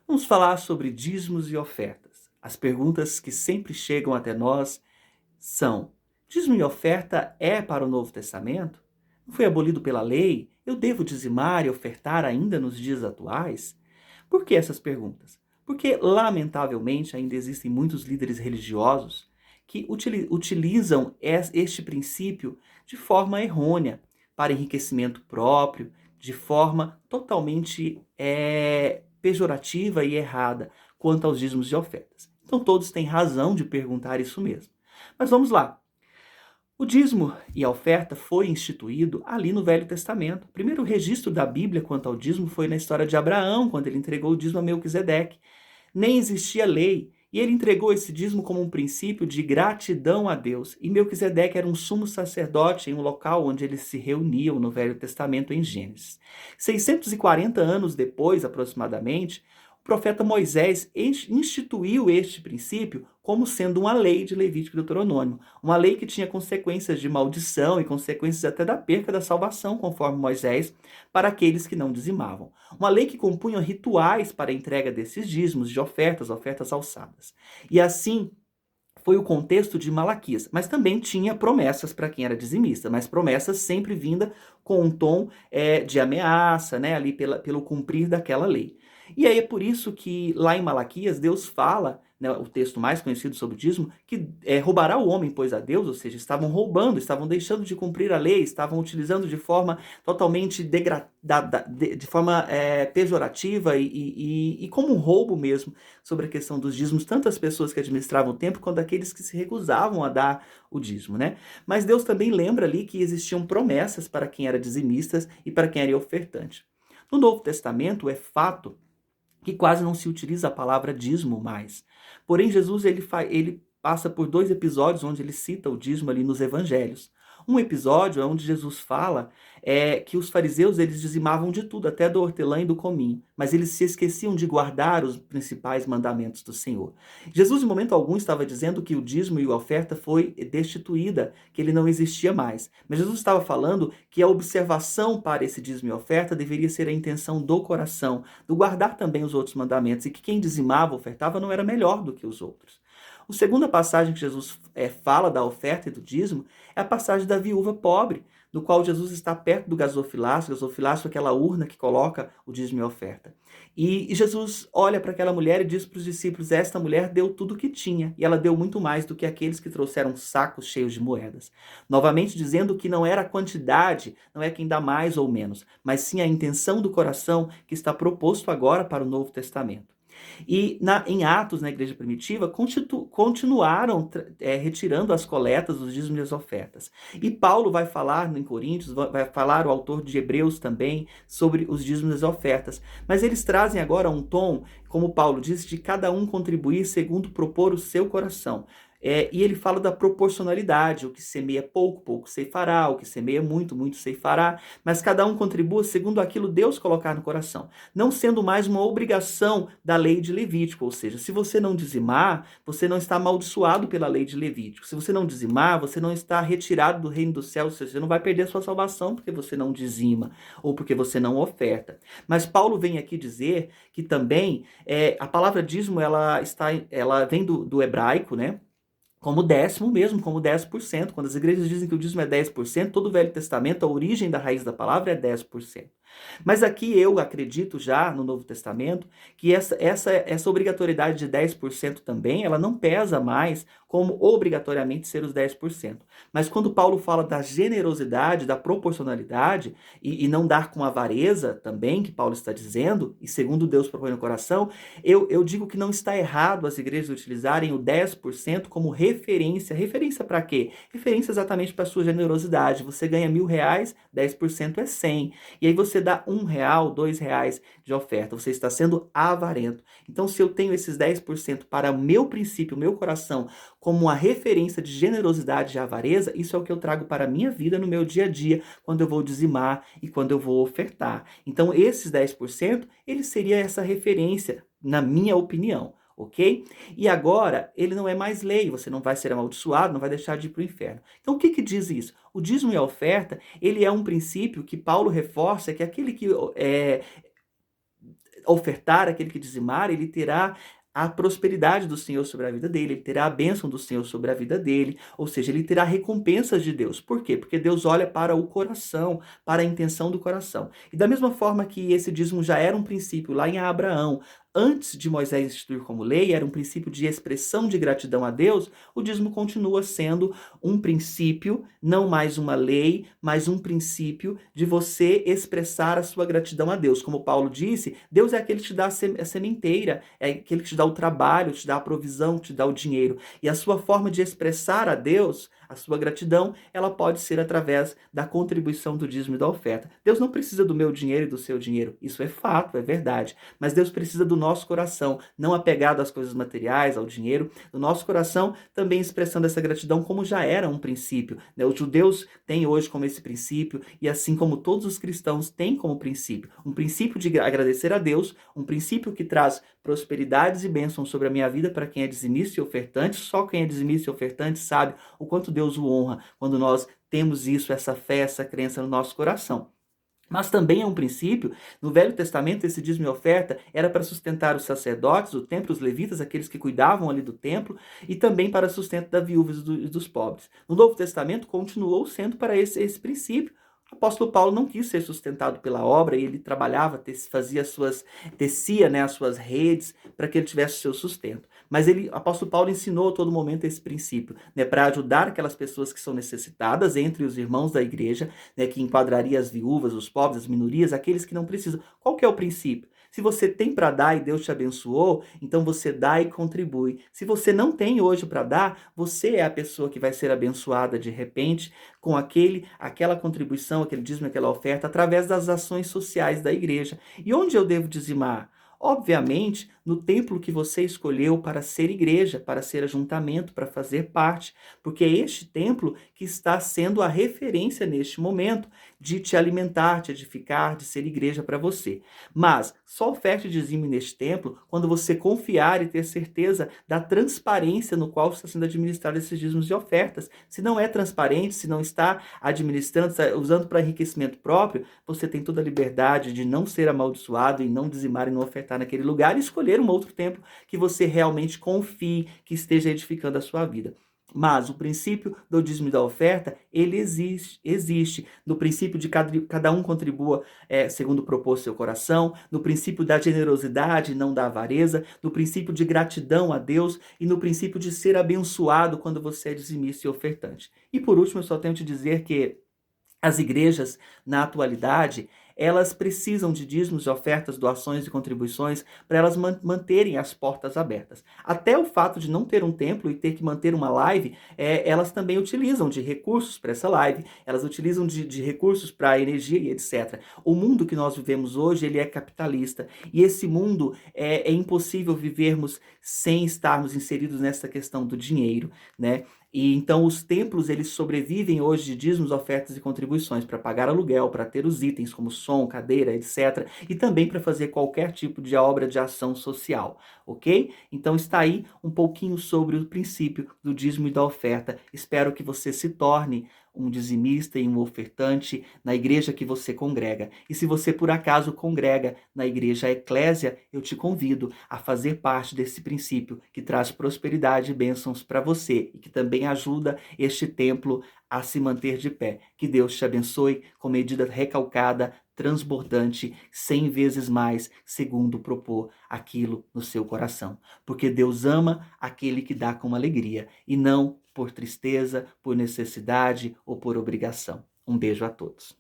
Vamos falar sobre dízimos e ofertas. As perguntas que sempre chegam até nós são: dízimo e oferta é para o Novo Testamento? Não foi abolido pela lei? Eu devo dizimar e ofertar ainda nos dias atuais? Por que essas perguntas? Porque, lamentavelmente, ainda existem muitos líderes religiosos que utilizam este princípio de forma errônea, para enriquecimento próprio, de forma totalmente pejorativa e errada quanto aos dízimos e ofertas. Então todos têm razão de perguntar isso mesmo. Mas vamos lá. O dízimo e a oferta foi instituído ali no Velho Testamento. O primeiro registro da Bíblia quanto ao dízimo foi na história de Abraão, quando ele entregou o dízimo a Melquisedeque. Nem existia lei, e ele entregou esse dízimo como um princípio de gratidão a Deus. E Melquisedeque era um sumo sacerdote em um local onde eles se reuniam no Velho Testamento em Gênesis. 640 anos depois, aproximadamente, o profeta Moisés instituiu este princípio como sendo uma lei de Levítico e Deuteronômio, uma lei que tinha consequências de maldição e consequências até da perca da salvação, conforme Moisés, para aqueles que não dizimavam. Uma lei que compunha rituais para a entrega desses dízimos, de ofertas alçadas. E assim foi o contexto de Malaquias, mas também tinha promessas para quem era dizimista, mas promessas sempre vinda com um tom de ameaça, né, ali pelo cumprir daquela lei. E aí é por isso que lá em Malaquias Deus fala, né, o texto mais conhecido sobre o dízimo, que roubará o homem, pois a Deus, ou seja, estavam roubando, estavam deixando de cumprir a lei, estavam utilizando de forma totalmente de forma pejorativa e como um roubo mesmo sobre a questão dos dízimos, tanto as pessoas que administravam o templo quanto aqueles que se recusavam a dar o dízimo, né? Mas Deus também lembra ali que existiam promessas para quem era dizimista e para quem era ofertante. No Novo Testamento é fato que quase não se utiliza a palavra dízimo mais. Porém, Jesus ele passa por dois episódios onde ele cita o dízimo ali nos evangelhos. Um episódio é onde Jesus fala que os fariseus eles dizimavam de tudo, até do hortelã e do cominho, mas eles se esqueciam de guardar os principais mandamentos do Senhor. Jesus, em momento algum, estava dizendo que o dízimo e a oferta foi destituída, que ele não existia mais. Mas Jesus estava falando que a observação para esse dízimo e oferta deveria ser a intenção do coração, do guardar também os outros mandamentos, e que quem dizimava, ofertava, não era melhor do que os outros. A segunda passagem que Jesus fala da oferta e do dízimo é a passagem da viúva pobre, no qual Jesus está perto do gasofilácio é aquela urna que coloca o dízimo e a oferta. E Jesus olha para aquela mulher e diz para os discípulos: esta mulher deu tudo o que tinha, e ela deu muito mais do que aqueles que trouxeram sacos cheios de moedas. Novamente dizendo que não era a quantidade, não é quem dá mais ou menos, mas sim a intenção do coração que está proposto agora para o Novo Testamento. E em Atos, na igreja primitiva, continuaram retirando as coletas, os dízimos e as ofertas. E Paulo vai falar em Coríntios, vai falar o autor de Hebreus também, sobre os dízimos e as ofertas. Mas eles trazem agora um tom, como Paulo diz, de cada um contribuir segundo propor o seu coração. E ele fala da proporcionalidade: o que semeia pouco, pouco ceifará; o que semeia muito, muito ceifará. Mas cada um contribua segundo aquilo Deus colocar no coração, não sendo mais uma obrigação da lei de Levítico. Ou seja, se você não dizimar, você não está amaldiçoado pela lei de Levítico. Se você não dizimar, você não está retirado do reino do céu. Ou seja, você não vai perder a sua salvação porque você não dizima ou porque você não oferta. Mas Paulo vem aqui dizer que também a palavra dízimo ela vem do hebraico, né? Como décimo mesmo, como 10%. Quando as igrejas dizem que o dízimo é 10%, todo o Velho Testamento, a origem da raiz da palavra é 10%. Mas aqui eu acredito já no Novo Testamento que essa obrigatoriedade de 10% também, ela não pesa mais como obrigatoriamente ser os 10%. Mas quando Paulo fala da generosidade, da proporcionalidade, e não dar com avareza também, que Paulo está dizendo, e segundo Deus propõe no coração, eu digo que não está errado as igrejas utilizarem o 10% como referência. Referência para quê? Referência exatamente para a sua generosidade. Você ganha R$ 1.000, 10% é 100. E aí você dá R$ 1, R$ 2 de oferta. Você está sendo avarento. Então, se eu tenho esses 10% para o meu princípio, o meu coração, como uma referência de generosidade e avareza, isso é o que eu trago para a minha vida no meu dia a dia, quando eu vou dizimar e quando eu vou ofertar. Então, esses 10%, ele seria essa referência, na minha opinião. Ok? E agora, ele não é mais lei, você não vai ser amaldiçoado, não vai deixar de ir para o inferno. Então, o que diz isso? O dízimo e a oferta, ele é um princípio que Paulo reforça, que é aquele que ofertar, aquele que dizimar, ele terá a prosperidade do Senhor sobre a vida dele, ele terá a bênção do Senhor sobre a vida dele, ou seja, ele terá recompensas de Deus. Por quê? Porque Deus olha para o coração, para a intenção do coração. E da mesma forma que esse dízimo já era um princípio lá em Abraão, antes de Moisés instituir como lei, era um princípio de expressão de gratidão a Deus, o dízimo continua sendo um princípio, não mais uma lei, mas um princípio de você expressar a sua gratidão a Deus. Como Paulo disse, Deus é aquele que te dá a sementeira, é aquele que te dá o trabalho, te dá a provisão, te dá o dinheiro. E a sua forma de expressar a Deus a sua gratidão, ela pode ser através da contribuição do dízimo e da oferta. Deus não precisa do meu dinheiro e do seu dinheiro, isso é fato, é verdade. Mas Deus precisa do nosso coração, não apegado às coisas materiais, ao dinheiro, do nosso coração também expressando essa gratidão como já era um princípio. Os judeus têm hoje como esse princípio, e assim como todos os cristãos têm como princípio. Um princípio de agradecer a Deus, um princípio que traz prosperidades e bênçãos sobre a minha vida para quem é dizimista e ofertante. Só quem é dizimista e ofertante sabe o quanto Deus o honra quando nós temos isso, essa fé, essa crença no nosso coração. Mas também é um princípio, no Velho Testamento, esse dízimo e oferta era para sustentar os sacerdotes, o templo, os levitas, aqueles que cuidavam ali do templo, e também para sustento da viúva e dos pobres. No Novo Testamento, continuou sendo para esse princípio. O apóstolo Paulo não quis ser sustentado pela obra, e ele trabalhava, tecia, né, as suas redes para que ele tivesse o seu sustento. Mas o apóstolo Paulo ensinou a todo momento esse princípio, né, para ajudar aquelas pessoas que são necessitadas entre os irmãos da igreja, né, que enquadraria as viúvas, os pobres, as minorias, aqueles que não precisam. Qual que é o princípio? Se você tem para dar e Deus te abençoou, então você dá e contribui. Se você não tem hoje para dar, você é a pessoa que vai ser abençoada de repente com aquela contribuição, aquele dízimo, aquela oferta, através das ações sociais da igreja. E onde eu devo dizimar? Obviamente, no templo que você escolheu para ser igreja, para ser ajuntamento, para fazer parte, porque é este templo que está sendo a referência neste momento de te alimentar, te edificar, de ser igreja para você. Mas só oferte e dizime neste templo quando você confiar e ter certeza da transparência no qual está sendo administrado esses dízimos e ofertas. Se não é transparente, se não está administrando, está usando para enriquecimento próprio, você tem toda a liberdade de não ser amaldiçoado e não dizimar e não ofertar naquele lugar e escolher um outro templo que você realmente confie, que esteja edificando a sua vida. Mas o princípio do dízimo e da oferta, ele existe. No princípio de cada um contribua segundo propôs seu coração, no princípio da generosidade, não da avareza, no princípio de gratidão a Deus e no princípio de ser abençoado quando você é dizimista e ofertante. E por último, eu só tenho que dizer que as igrejas, na atualidade, elas precisam de dízimos, de ofertas, doações e contribuições para elas manterem as portas abertas. Até o fato de não ter um templo e ter que manter uma live, elas também utilizam de recursos para essa live, elas utilizam de recursos para energia e etc. O mundo que nós vivemos hoje, ele é capitalista, e esse mundo é impossível vivermos sem estarmos inseridos nessa questão do dinheiro, né? E então os templos, eles sobrevivem hoje de dízimos, ofertas e contribuições para pagar aluguel, para ter os itens como som, cadeira, etc. E também para fazer qualquer tipo de obra de ação social, ok? Então está aí um pouquinho sobre o princípio do dízimo e da oferta. Espero que você se torne um dizimista e um ofertante na igreja que você congrega. E se você por acaso congrega na igreja eclésia, eu te convido a fazer parte desse princípio que traz prosperidade e bênçãos para você e que também ajuda este templo a se manter de pé. Que Deus te abençoe com medida recalcada, transbordante, 100 vezes mais, segundo propor aquilo no seu coração. Porque Deus ama aquele que dá com alegria e não por tristeza, por necessidade ou por obrigação. Um beijo a todos.